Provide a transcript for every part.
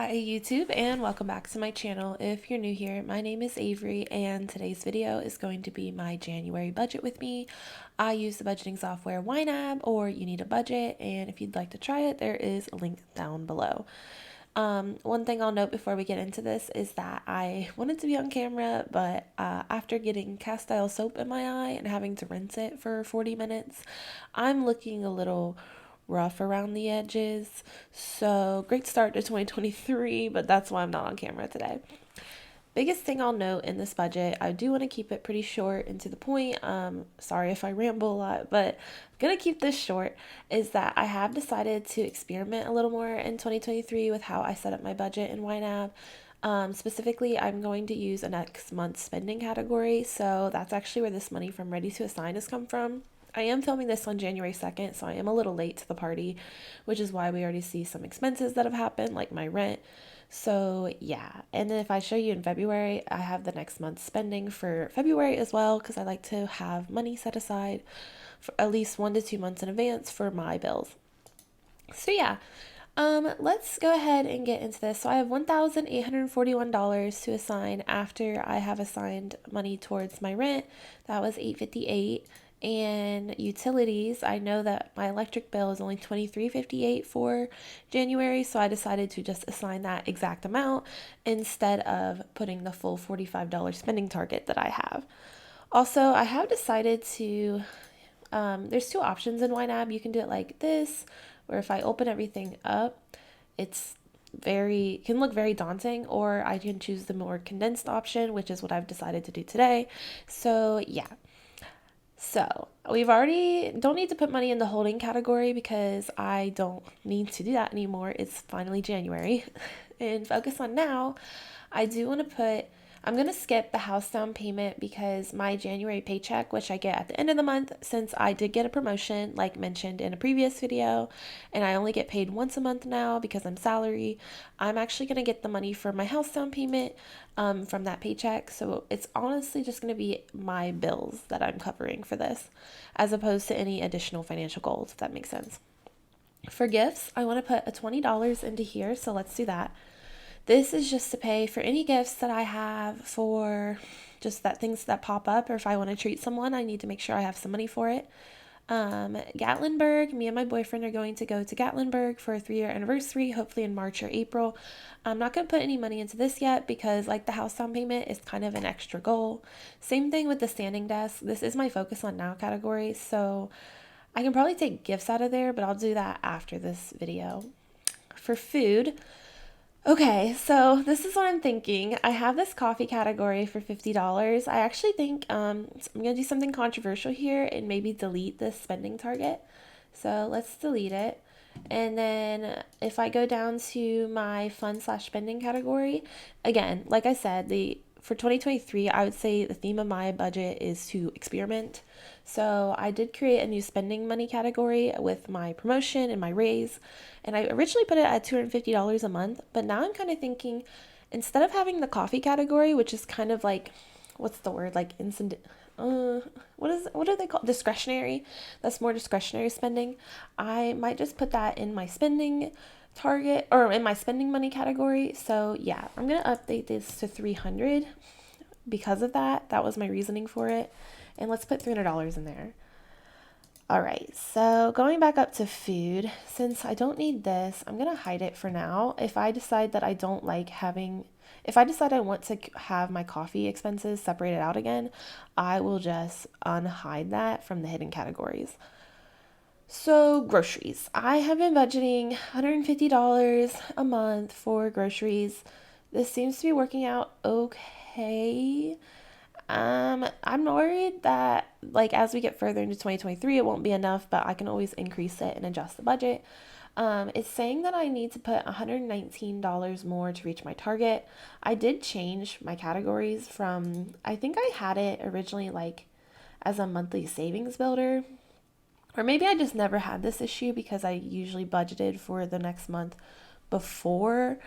Hi YouTube, and welcome back to my channel. If you're new here, my name is Avery and today's video is going to be my January budget with me. I use the budgeting software YNAB or YNAB Budget, and if you'd like to try it, there is a link down below. One thing I'll note before we get into this is that I wanted to be on camera, but after getting cast iron soap in my eye and having to rinse it for 40 minutes, I'm looking a little rough around the edges. So great start to 2023, but that's why I'm not on camera today. Biggest thing I'll note in this budget, I do want to keep it pretty short and to the point. Sorry if I ramble a lot, but I'm going to keep this short, is that I have decided to experiment a little more in 2023 with how I set up my budget in YNAB. Specifically, I'm going to use a next month's spending category, so that's actually where this money from Ready to Assign has come from. I am filming this on January 2nd, so I am a little late to the party, which is why we already see some expenses that have happened, like my rent. So yeah, and then if I show you in February, I have the next month's spending for February as well, because I like to have money set aside for at least 1 to 2 months in advance for my bills. So yeah, let's go ahead and get into this. So I have $1,841 to assign after I have assigned money towards my rent. That was $858. And utilities, I know that my electric bill is only $23.58 for January, so I decided to just assign that exact amount instead of putting the full $45 spending target that I have. Also, I have decided to, there's two options in YNAB. You can do it like this, where if I open everything up, can look very daunting, or I can choose the more condensed option, which is what I've decided to do today. So yeah. So don't need to put money in the holding category because I don't need to do that anymore. It's finally January. And focus on now, I'm going to skip the house down payment because my January paycheck, which I get at the end of the month, since I did get a promotion, like mentioned in a previous video, and I only get paid once a month now because I'm salary, I'm actually going to get the money for my house down payment from that paycheck. So it's honestly just going to be my bills that I'm covering for this, as opposed to any additional financial goals, if that makes sense. For gifts, I want to put a $20 into here, so let's do that. This is just to pay for any gifts that I have for just things that pop up, or if I want to treat someone, I need to make sure I have some money for it. Gatlinburg, me and my boyfriend are going to go to Gatlinburg for a 3-year anniversary, hopefully in March or April. I'm not going to put any money into this yet because, like the house down payment, is kind of an extra goal. Same thing with the standing desk. This is my focus on now category, so I can probably take gifts out of there, but I'll do that after this video. For food, okay, so this is what I'm thinking. I have this coffee category for $50. I actually think I'm going to do something controversial here and maybe delete this spending target. So let's delete it. And then if I go down to my fun/spending category, again, like I said, for 2023, I would say the theme of my budget is to experiment. So I did create a new spending money category with my promotion and my raise. And I originally put it at $250 a month, but now I'm kind of thinking, instead of having the coffee category, which is kind of like, what's the word? Like what are they called? Discretionary. That's more discretionary spending. I might just put that in my spending target, or in my spending money category. So yeah, I'm going to update this to 300 because of that. That was my reasoning for it. And let's put $300 in there. All right, so going back up to food, since I don't need this, I'm going to hide it for now. If I decide I want to have my coffee expenses separated out again, I will just unhide that from the hidden categories. So groceries, I have been budgeting $150 a month for groceries. This seems to be working out okay. I'm worried that, like, as we get further into 2023, it won't be enough, but I can always increase it and adjust the budget. It's saying that I need to put $119 more to reach my target. I did change my categories from, I think I had it originally like as a monthly savings builder, or maybe I just never had this issue because I usually budgeted for the next month before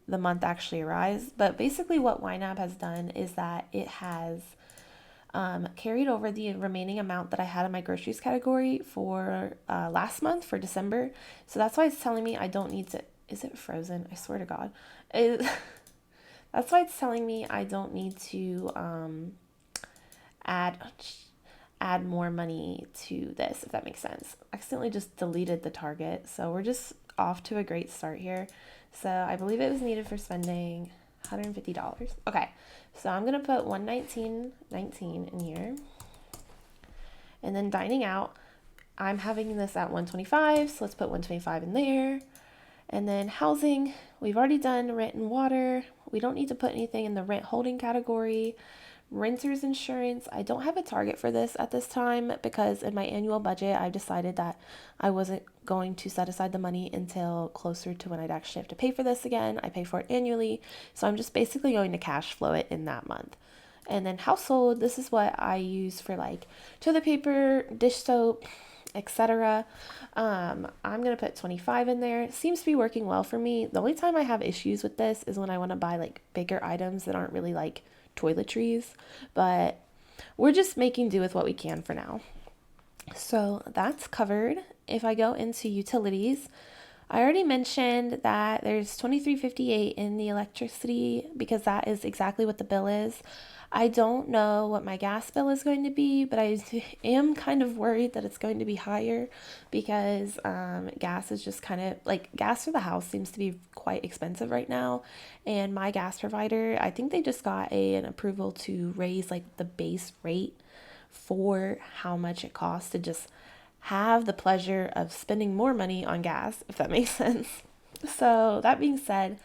the month actually arrives. But basically what YNAB has done is that it has carried over the remaining amount that I had in my groceries category for last month, for December. So that's why it's telling me I don't need to Is it frozen? I swear to God. It, that's why it's telling me I don't need to add add more money to this, if that makes sense. I accidentally just deleted the target, so we're just off to a great start here. So I believe it was needed for spending $150. Okay, so I'm gonna put $119.19 in here. And then dining out, I'm having this at $125, so let's put $125 in there. And then housing, we've already done rent and water. We don't need to put anything in the rent holding category. Renter's insurance, I don't have a target for this at this time because in my annual budget, I've decided that I wasn't going to set aside the money until closer to when I'd actually have to pay for this again. I pay for it annually, so I'm just basically going to cash flow it in that month. And then household, this is what I use for like toilet paper, dish soap, etc. I'm going to put 25 in there. It seems to be working well for me. The only time I have issues with this is when I want to buy like bigger items that aren't really like toiletries, but we're just making do with what we can for now. So that's covered. If I go into utilities, I already mentioned that there's $23.58 in the electricity because that is exactly what the bill is. I don't know what my gas bill is going to be, but I am kind of worried that it's going to be higher because gas is just kind of like gas for the house seems to be quite expensive right now. And my gas provider, I think they just got an approval to raise like the base rate for how much it costs to just have the pleasure of spending more money on gas, if that makes sense. So that being said,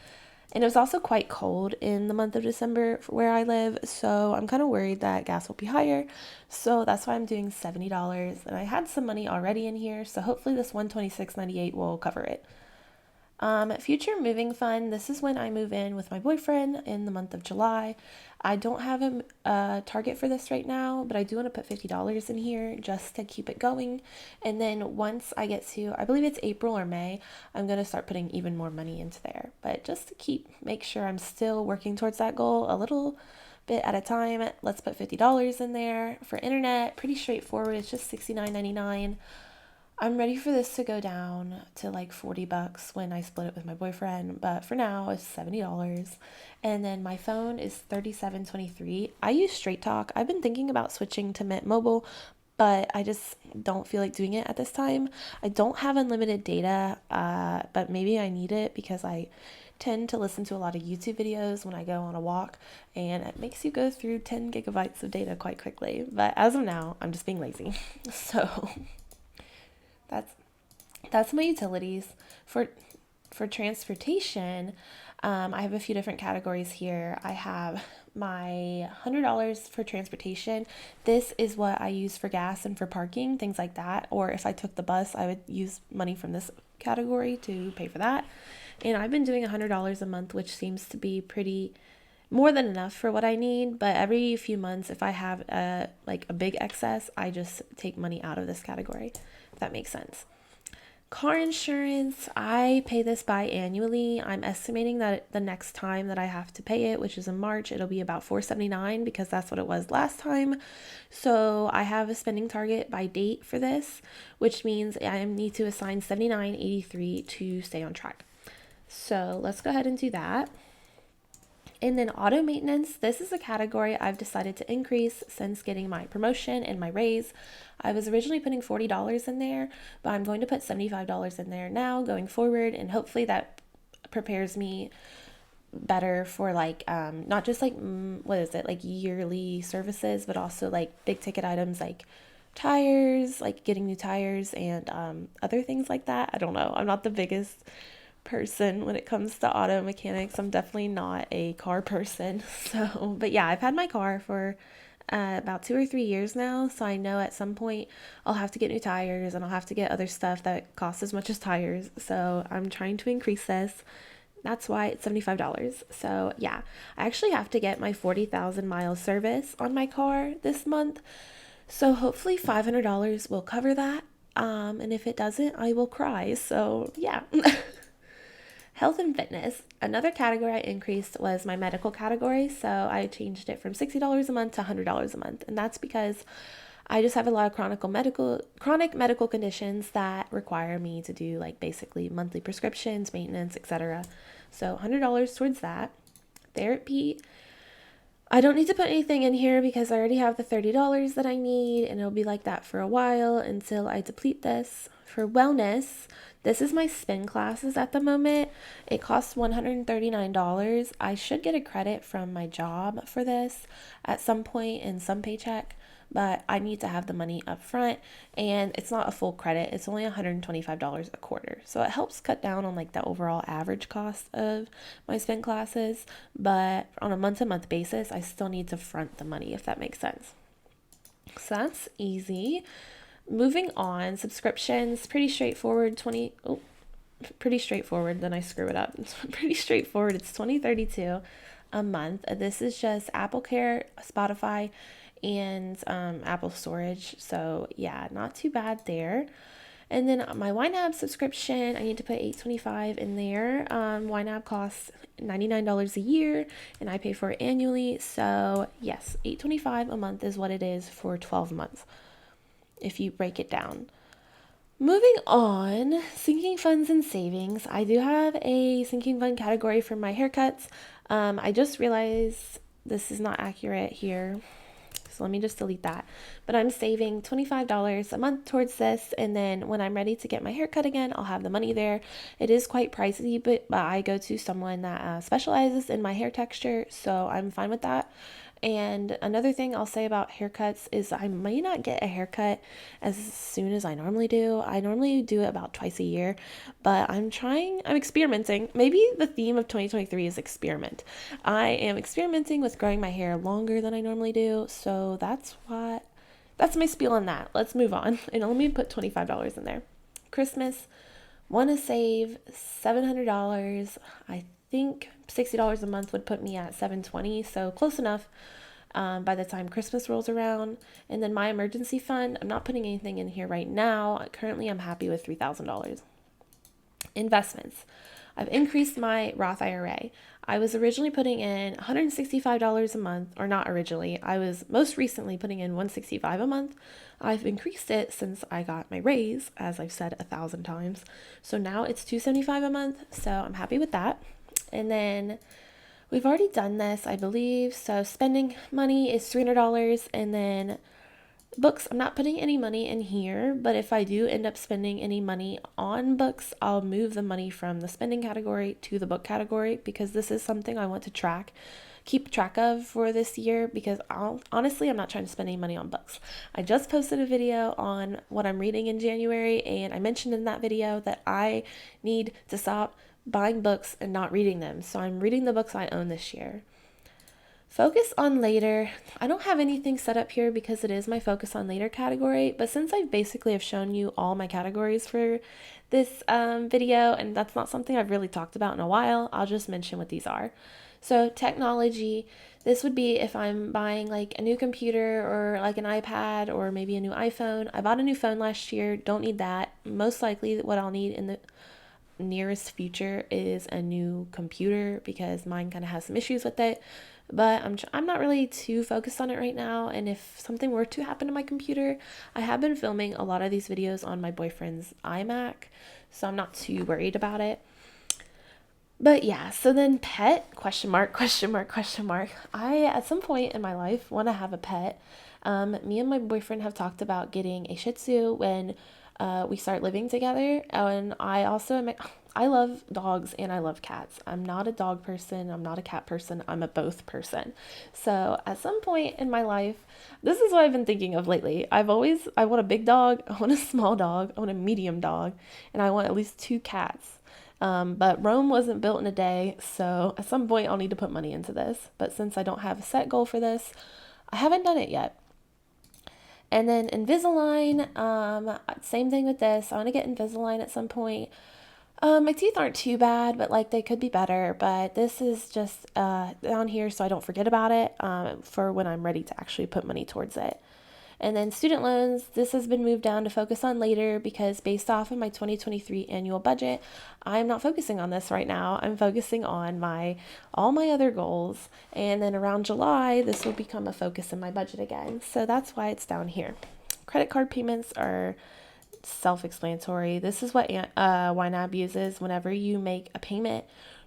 and it was also quite cold in the month of December where I live, so I'm kind of worried that gas will be higher. So that's why I'm doing $70, and I had some money already in here, so hopefully this $126.98 will cover it. Future moving fund, this is when I move in with my boyfriend in the month of July. I don't have a target for this right now, but I do want to put $50 in here just to keep it going. And then once I get to, I believe it's April or May, I'm going to start putting even more money into there. But just to make sure I'm still working towards that goal a little bit at a time, let's put $50 in there. For internet, pretty straightforward, it's just $69.99. I'm ready for this to go down to like $40 when I split it with my boyfriend, but for now it's $70. And then my phone is $37.23. I use Straight Talk. I've been thinking about switching to Mint Mobile, but I just don't feel like doing it at this time. I don't have unlimited data, but maybe I need it because I tend to listen to a lot of YouTube videos when I go on a walk, and it makes you go through 10 gigabytes of data quite quickly. But as of now, I'm just being lazy. So that's my utilities. For transportation, I have a few different categories here. I have my $100 for transportation. This is what I use for gas and for parking, things like that. Or if I took the bus, I would use money from this category to pay for that. And I've been doing $100 a month, which seems to be pretty more than enough for what I need. But every few months, if I have a big excess, I just take money out of this category, if that makes sense. Car insurance, I pay this biannually. I'm estimating that the next time that I have to pay it, which is in March, it'll be about $479 because that's what it was last time. So I have a spending target by date for this, which means I need to assign $79.83 to stay on track. So let's go ahead and do that. And then auto maintenance, this is a category I've decided to increase since getting my promotion and my raise. I was originally putting $40 in there, but I'm going to put $75 in there now going forward, and hopefully that prepares me better for not just yearly services, but also like big ticket items like tires, like getting new tires and other things like that. I don't know. I'm not the biggest person when it comes to auto mechanics. I'm definitely not a car person. So, but yeah, I've had my car for about 2 or 3 years now. So I know at some point I'll have to get new tires and I'll have to get other stuff that costs as much as tires. So I'm trying to increase this. That's why it's $75. So yeah, I actually have to get my 40,000 mile service on my car this month. So hopefully $500 will cover that. And if it doesn't, I will cry. So yeah. Health and fitness. Another category I increased was my medical category. So I changed it from $60 a month to $100 a month. And that's because I just have a lot of chronic medical conditions that require me to do like basically monthly prescriptions, maintenance, etc. So $100 towards that. Therapy, I don't need to put anything in here because I already have the $30 that I need, and it'll be like that for a while until I deplete this. For wellness, this is my spin classes at the moment. It costs $139. I should get a credit from my job for this at some point in some paycheck, but I need to have the money up front, and it's not a full credit. It's only $125 a quarter. So it helps cut down on like the overall average cost of my spin classes, but on a month-to-month basis, I still need to front the money, if that makes sense. So that's easy. Moving on, subscriptions, pretty straightforward. Pretty straightforward. Then I screw it up. It's pretty straightforward. It's $20.32 a month. This is just Apple Care, Spotify, and Apple Storage. So yeah, not too bad there. And then my YNAB subscription, I need to put $8.25 in there. YNAB costs $99 a year, and I pay for it annually. So yes, $8.25 a month is what it is for 12 months, if you break it down. Moving on, sinking funds and savings. I do have a sinking fund category for my haircuts. I just realized this is not accurate here, so let me just delete that. But I'm saving $25 a month towards this, and then when I'm ready to get my haircut again, I'll have the money there. It is quite pricey, but I go to someone that specializes in my hair texture, so I'm fine with that. And another thing I'll say about haircuts is I may not get a haircut as soon as I normally do. I normally do it about twice a year, but I'm experimenting. Maybe the theme of 2023 is experiment. I am experimenting with growing my hair longer than I normally do, so that's my spiel on that. Let's move on. And let me put $25 in there. Christmas, want to save $700. I think $60 a month would put me at $720, so close enough by the time Christmas rolls around. And then my emergency fund, I'm not putting anything in here right now. Currently, I'm happy with $3,000. Investments. I've increased my Roth IRA. I was originally putting in $165 a month, or not originally. I was most recently putting in $165 a month. I've increased it since I got my raise, as I've said 1,000 times. So now it's $275 a month, so I'm happy with that. And then we've already done this, I believe. So spending money is $300, and then books, I'm not putting any money in here, but if I do end up spending any money on books, I'll move the money from the spending category to the book category, because this is something I want to keep track of for this year, because honestly, I'm not trying to spend any money on books. I just posted a video on what I'm reading in January, and I mentioned in that video that I need to stop buying books and not reading them. So I'm reading the books I own this year. Focus on later. I don't have anything set up here because it is my focus on later category, but since I basically have shown you all my categories for this video, and that's not something I've really talked about in a while, I'll just mention what these are. So technology, this would be if I'm buying like a new computer or like an iPad or maybe a new iPhone. I bought a new phone last year, don't need that. Most likely what I'll need in the nearest future is a new computer because mine kind of has some issues with it, but I'm not really too focused on it right now. And if something were to happen to my computer, I have been filming a lot of these videos on my boyfriend's iMac, so I'm not too worried about it. But yeah, so then pet, question mark. I, at some point in my life, want to have a pet. Me and my boyfriend have talked about getting a Shih Tzu when we start living together. And I love dogs and I love cats. I'm not a dog person. I'm not a cat person. I'm a both person. So at some point in my life, this is what I've been thinking of lately. I want a big dog. I want a small dog. I want a medium dog. And I want at least 2 cats. But Rome wasn't built in a day. So at some point I'll need to put money into this. But since I don't have a set goal for this, I haven't done it yet. And then Invisalign, same thing with this. I want to get Invisalign at some point. My teeth aren't too bad, but like they could be better. But this is just down here so I don't forget about it for when I'm ready to actually put money towards it. And then student loans, this has been moved down to focus on later because based off of my 2023 annual budget, I'm not focusing on this right now. I'm focusing on all my other goals. And then around July, this will become a focus in my budget again. So that's why it's down here. Credit card payments are self-explanatory. This is what YNAB uses whenever you make a payment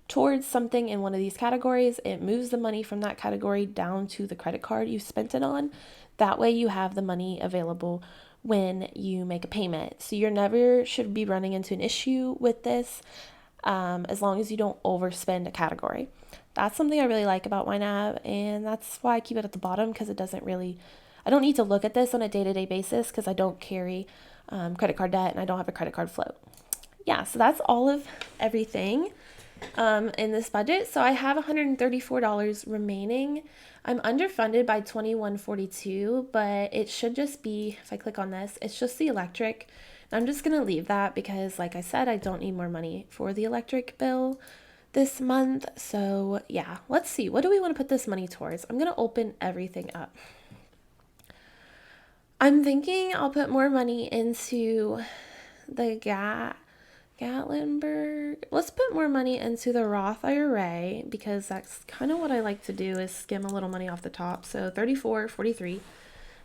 towards something in one of these categories. It moves the money from that category down to the credit card you spent it on. That way you have the money available when you make a payment. So you never should be running into an issue with this, as long as you don't overspend a category. That's something I really like about YNAB, and that's why I keep it at the bottom, because I don't need to look at this on a day-to-day basis because I don't carry credit card debt and I don't have a credit card float. Yeah, so that's all of everything in this budget. So I have $134 remaining. I'm underfunded by $21.42, but it should just be, if I click on this, it's just the electric. And I'm just going to leave that because, like I said, I don't need more money for the electric bill this month. So yeah, let's see. What do we want to put this money towards? I'm going to open everything up. I'm thinking I'll put more money into the Gatlinburg. Let's put more money into the Roth IRA because that's kind of what I like to do, is skim a little money off the top. So $34.43.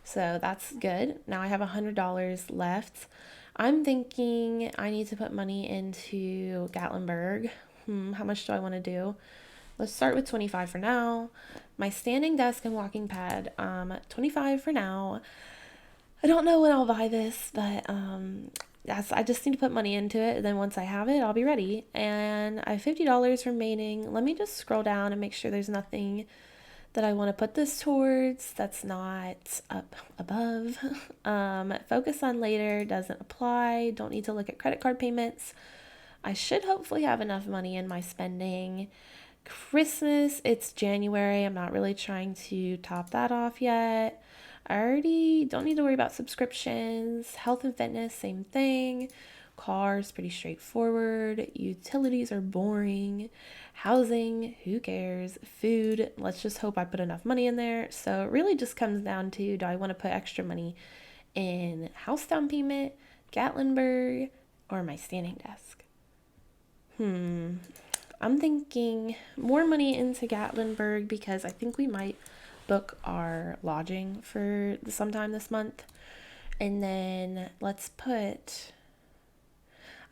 So that's good. Now I have $100 left. I'm thinking I need to put money into Gatlinburg. How much do I want to do? Let's start with 25 for now. My standing desk and walking pad, 25 for now. I don't know when I'll buy this, but I just need to put money into it. And then once I have it, I'll be ready. And I have $50 remaining. Let me just scroll down and make sure there's nothing that I want to put this towards that's not up above. Focus on later doesn't apply. Don't need to look at credit card payments. I should hopefully have enough money in my spending. Christmas, it's January. I'm not really trying to top that off yet. I already don't need to worry about subscriptions. Health and fitness, same thing. Cars, pretty straightforward. Utilities are boring. Housing, who cares? Food, let's just hope I put enough money in there. So it really just comes down to, do I want to put extra money in house down payment, Gatlinburg, or my standing desk? I'm thinking more money into Gatlinburg because I think we might book our lodging for sometime this month. And then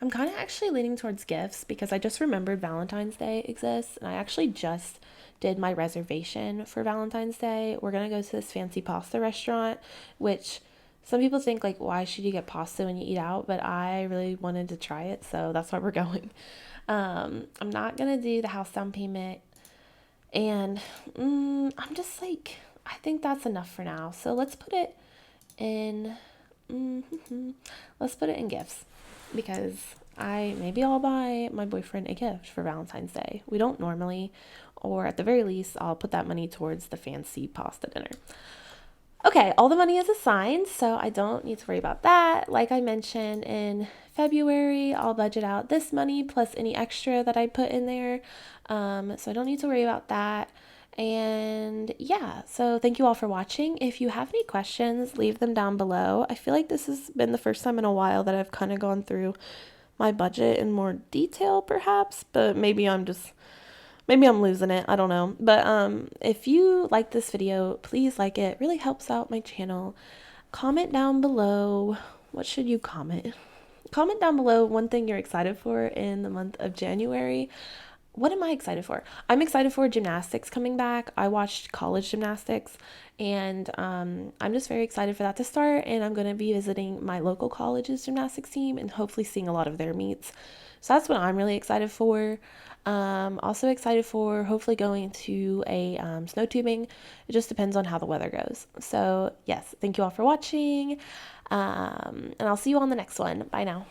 I'm kind of actually leaning towards gifts because I just remembered Valentine's Day exists, and I actually just did my reservation for Valentine's Day. We're going to go to this fancy pasta restaurant, which some people think, like, why should you get pasta when you eat out? But I really wanted to try it, so that's why we're going. I'm not going to do the house down payment, and I'm just like, I think that's enough for now. So let's put it in, let's put it in gifts, because maybe I'll buy my boyfriend a gift for Valentine's Day. We don't normally, or at the very least, I'll put that money towards the fancy pasta dinner. Okay, all the money is assigned, so I don't need to worry about that. Like I mentioned, in February, I'll budget out this money plus any extra that I put in there. So I don't need to worry about that. And yeah, so thank you all for watching. If you have any questions, leave them down below. I feel like this has been the first time in a while that I've kind of gone through my budget in more detail, perhaps, but maybe I'm losing it. I don't know. But if you like this video, please like it. It really helps out my channel. Comment down below. What should you comment? Comment down below one thing you're excited for in the month of January. What am I excited for? I'm excited for gymnastics coming back. I watched college gymnastics, and I'm just very excited for that to start. And I'm going to be visiting my local college's gymnastics team and hopefully seeing a lot of their meets. So that's what I'm really excited for. Also excited for hopefully going to a snow tubing. It just depends on how the weather goes. So yes, thank you all for watching. And I'll see you on the next one. Bye now.